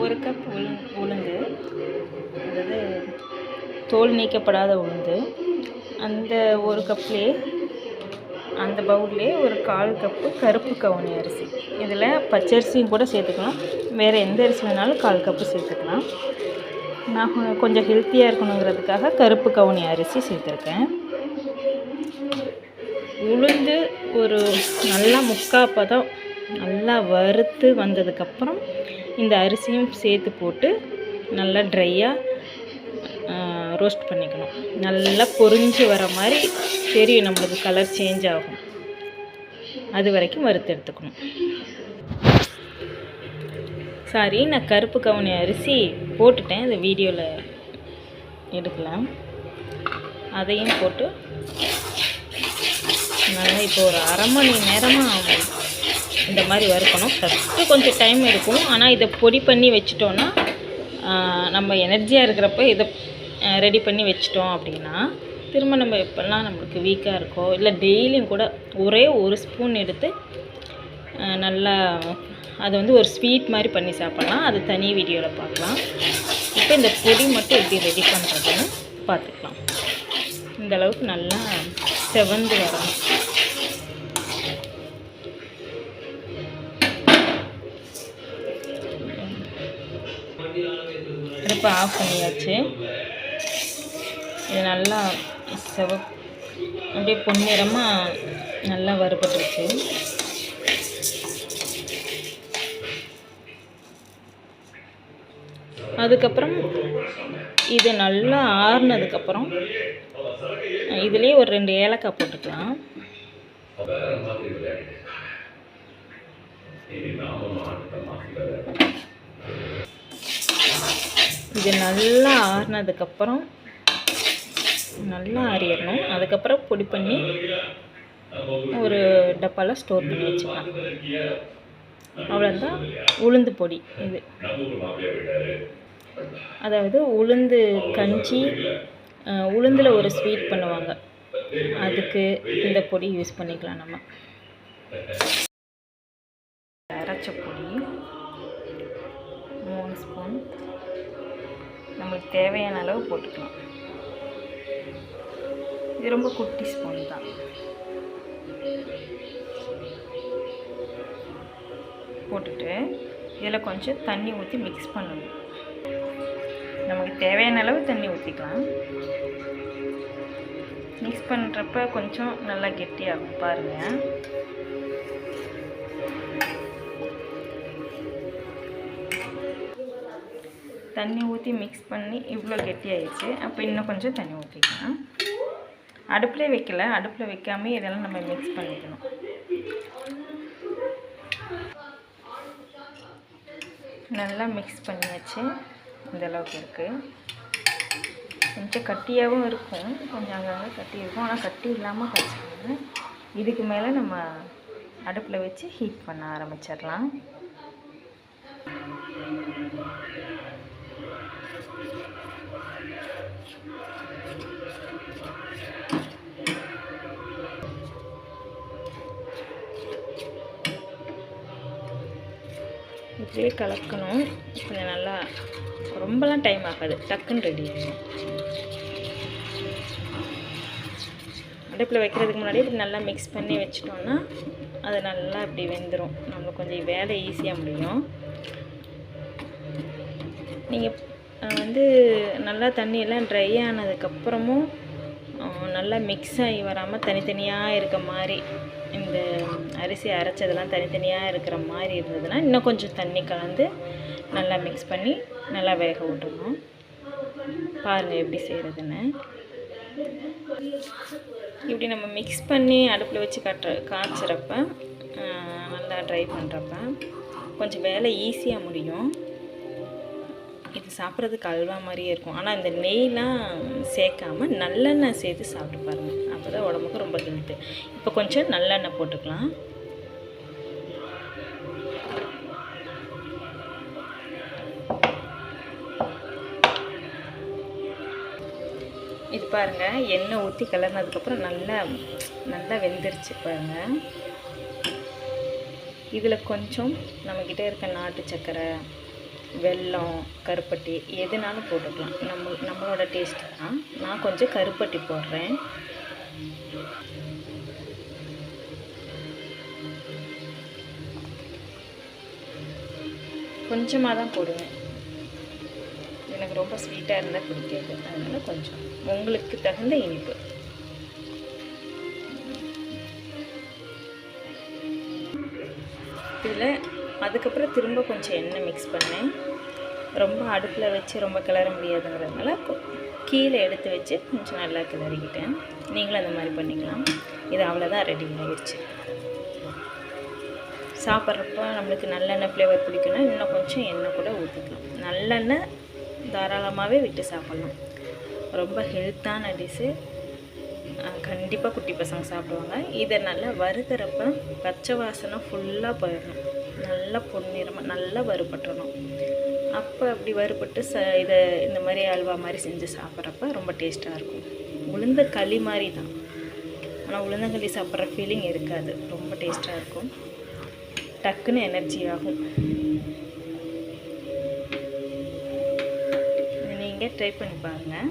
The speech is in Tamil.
1 கப் உளுந்து, அதாவது தோல் நீக்கப்படாத உளுந்து. அந்த 1 கப்லேயே அந்த பவுல்லே ஒரு 1/4 கப்பு கருப்பு கவுனி அரிசி. இதில் பச்சரிசியும் கூட சேர்த்துக்கலாம், வேறு எந்த அரிசி வேணாலும் 1/4 கப்பு சேர்த்துக்கலாம். நான் கொஞ்சம் ஹெல்த்தியாக இருக்கணுங்கிறதுக்காக கருப்பு கவுனி அரிசி சேர்த்துருக்கேன். உளுந்து ஒரு நல்லா 3/4 பதம் நல்லா வறுத்து வந்ததுக்கப்புறம் இந்த அரிசியும் சேர்த்து போட்டு நல்லா ட்ரையாக ரோஸ்ட் பண்ணிக்கணும். நல்லா பொரிஞ்சு வர மாதிரி தெரியும், நம்மளுக்கு கலர் சேஞ்ச் ஆகும். அது வரைக்கும் வறுத்து எடுத்துக்கணும். சாரி, நான் கருப்பு கவுனி அரிசி போட்டுட்டேன், இந்த வீடியோவில் எடுக்கலாம். அதையும் போட்டு நல்லா இப்போ ஒரு 1/2 மணி நேரமாக இந்த மாதிரி வறுக்கணும். ஃபஸ்ட்டு கொஞ்சம் டைம் எடுக்கும், ஆனால் இதை பொடி பண்ணி வச்சிட்டோன்னா நம்ம எனர்ஜியாக இருக்கிறப்ப இதை ரெடி பண்ணி வச்சிட்டோம் அப்படின்னா திரும்ப நம்ம எப்போல்லாம் நம்மளுக்கு வீக்காக இருக்கோ இல்லை டெய்லியும் கூட ஒரே 1 ஸ்பூன் எடுத்து நல்லா அதை வந்து ஒரு ஸ்வீட் மாதிரி பண்ணி சாப்பிட்லாம். அது தனி வீடியோவில் பார்க்கலாம். இப்போ இந்த பொடி மட்டும் எப்படி ரெடி பண்ணுறதுன்னு பார்த்துக்கலாம். இந்த அளவுக்கு நல்லா செவந்து வரணும். அடுப்பை ஆஃப் பண்ணியாச்சு. இது நல்லா அப்படியே பொன்னிறமாக நல்லா வறுபட்டுருச்சு. அதுக்கப்புறம் இது நல்லா ஆறுனதுக்கப்புறம் இதுலேயே ஒரு 2 ஏலக்காய் போட்டுக்கலாம். இது நல்லா ஆறுனதுக்கப்புறம் நல்லா ஆறிடணும். அதுக்கப்புறம் பொடி பண்ணி ஒரு டப்பாவில் ஸ்டோர் பண்ணி வச்சுக்கலாம். அவ்வளோதான் உளுந்து பொடி. இது அதாவது உளுந்து கஞ்சி, உளுந்தில் ஒரு ஸ்வீட் பண்ணுவாங்க, அதுக்கு இந்த பொடி யூஸ் பண்ணிக்கலாம். நம்ம அரைச்ச பொடி 3 ஸ்பூன் நம்மளுக்கு தேவையான அளவு போட்டுக்கலாம். இது ரொம்ப குட்டி ஸ்பூன் தான். போட்டுட்டு இதில் கொஞ்சம் தண்ணி ஊற்றி மிக்ஸ் பண்ணணும். நமக்கு தேவையான அளவு தண்ணி ஊற்றிக்கலாம். மிக்ஸ் பண்ணுறப்ப கொஞ்சம் நல்லா கெட்டியாகும் பாருங்கள். தண்ணி ஊற்றி மிக்ஸ் பண்ணி இவ்வளோ கெட்டியாகிடுச்சு. அப்போ இன்னும் கொஞ்சம் தண்ணி ஊற்றிக்கலாம். அடுப்பில் வைக்கல, அடுப்பில் வைக்காமல் இதெல்லாம் நம்ம மிக்ஸ் பண்ணிக்கணும். நல்லா மிக்ஸ் பண்ணியாச்சு. இந்த அளவுக்கு இருக்குது. கொஞ்சம் கட்டியாகவும் இருக்கும், கொஞ்சம் அங்கங்கே கட்டி இருக்கும், ஆனால் கட்டி இல்லாமல் கரைச்சிக்கணும். இதுக்கு மேலே நம்ம அடுப்பில் வச்சு ஹீட் பண்ண ஆரம்பிச்சிடலாம். இப்படியே கலக்கணும். கொஞ்சம் நல்லா ரொம்பலாம் டைம் ஆகாது, டக்குன்னு ரெடி ஆகிடும். அடுப்பில் வைக்கிறதுக்கு முன்னாடி இப்படி நல்லா மிக்ஸ் பண்ணி வச்சிட்டோன்னா அது நல்லா இப்படி வெந்துடும். நம்மளுக்கு கொஞ்சம் வேலை ஈஸியாக முடியும். நீங்கள் வந்து நல்லா தண்ணியெல்லாம் ட்ரை ஆனதுக்கப்புறமும் நல்லா மிக்ஸ் ஆகி வராமல் தனித்தனியாக இருக்க மாதிரி, இந்த அரிசி அரைச்சதெல்லாம் தனித்தனியாக இருக்கிற மாதிரி இருந்ததுன்னா இன்னும் கொஞ்சம் தண்ணி கலந்து நல்லா மிக்ஸ் பண்ணி நல்லா வேக விட்டுறணும். பாருங்கள் எப்படி செய்கிறதுன்னு. இப்படி நம்ம மிக்ஸ் பண்ணி அடுப்பில் வச்சு காய்ச்சிறப்ப நல்லா ட்ரை பண்ணுறப்ப கொஞ்சம் வேலை ஈஸியாக முடியும். இது சாப்பிட்றதுக்கு அல்வா மாதிரியே இருக்கும். ஆனால் இந்த நெய்லாம் சேர்க்காமல் நல்லெண்ணெய் சேர்த்து சாப்பிட்டு பாருங்கள், அப்போ தான் உடம்புக்கு ரொம்ப ஹெல்த்து. இப்போ கொஞ்சம் நல்லெண்ணெய் போட்டுக்கலாம். இது பாருங்கள், எண்ணெய் ஊற்றி கிளறினதுக்கப்புறம் நல்லா வெந்துருச்சு பாருங்கள். இதில் கொஞ்சம் நம்மக்கிட்ட இருக்க நாட்டு சர்க்கரை வெல்லம், கருப்பட்டி எதுனாலும் போட்டுக்கலாம். நம்மளோட டேஸ்ட்டு தான். நான் கொஞ்சம் கருப்பட்டி போடுறேன். கொஞ்சமாக தான் போடுவேன். எனக்கு ரொம்ப ஸ்வீட்டாக இருந்தால் பிடிக்காது. அதனால் கொஞ்சம் உங்களுக்கு தகுந்த இனிப்பு. இதில் அதுக்கப்புறம் திரும்ப கொஞ்சம் எண்ணெய் மிக்ஸ் பண்ணேன். ரொம்ப அடுப்பில் வச்சு ரொம்ப கிளற முடியாதுங்கிறதுனால கீழே எடுத்து வச்சு கொஞ்சம் நல்லா கிளறிக்கிட்டேன். நீங்களும் அந்த மாதிரி பண்ணிக்கலாம். இது அவ்வளோதான், ரெடி ஆகிடுச்சு. சாப்பிட்றப்ப நம்மளுக்கு நல்லெண்ணெய் ஃப்ளேவர் பிடிக்குன்னா இன்னும் கொஞ்சம் எண்ணெய் கூட ஊற்றிக்கலாம். நல்லெண்ணெய் தாராளமாகவே விட்டு சாப்பிட்லாம். ரொம்ப ஹெல்த்தான டிஷ்ஷு. கண்டிப்பாக குட்டி பசங்க சாப்பிடுவாங்க. இதை நல்லா வறுக்கிறப்ப பச்சை வாசனை ஃபுல்லாக போயிடணும். நல்லா பொன்னிறமாக நல்லா வறுபட்டுறணும். அப்போ அப்படி வறுபட்டு இதை இந்த மாதிரி அல்வா மாதிரி செஞ்சு சாப்பிட்றப்ப ரொம்ப டேஸ்ட்டாக இருக்கும். உளுந்த களி மாதிரி தான், ஆனால் உளுந்தங்களி சாப்பிட்ற ஃபீலிங் இருக்காது. ரொம்ப டேஸ்ட்டாக இருக்கும். டக்குன்னு எனர்ஜி ஆகும். இதை நீங்கள் ட்ரை பண்ணி பாருங்கள்.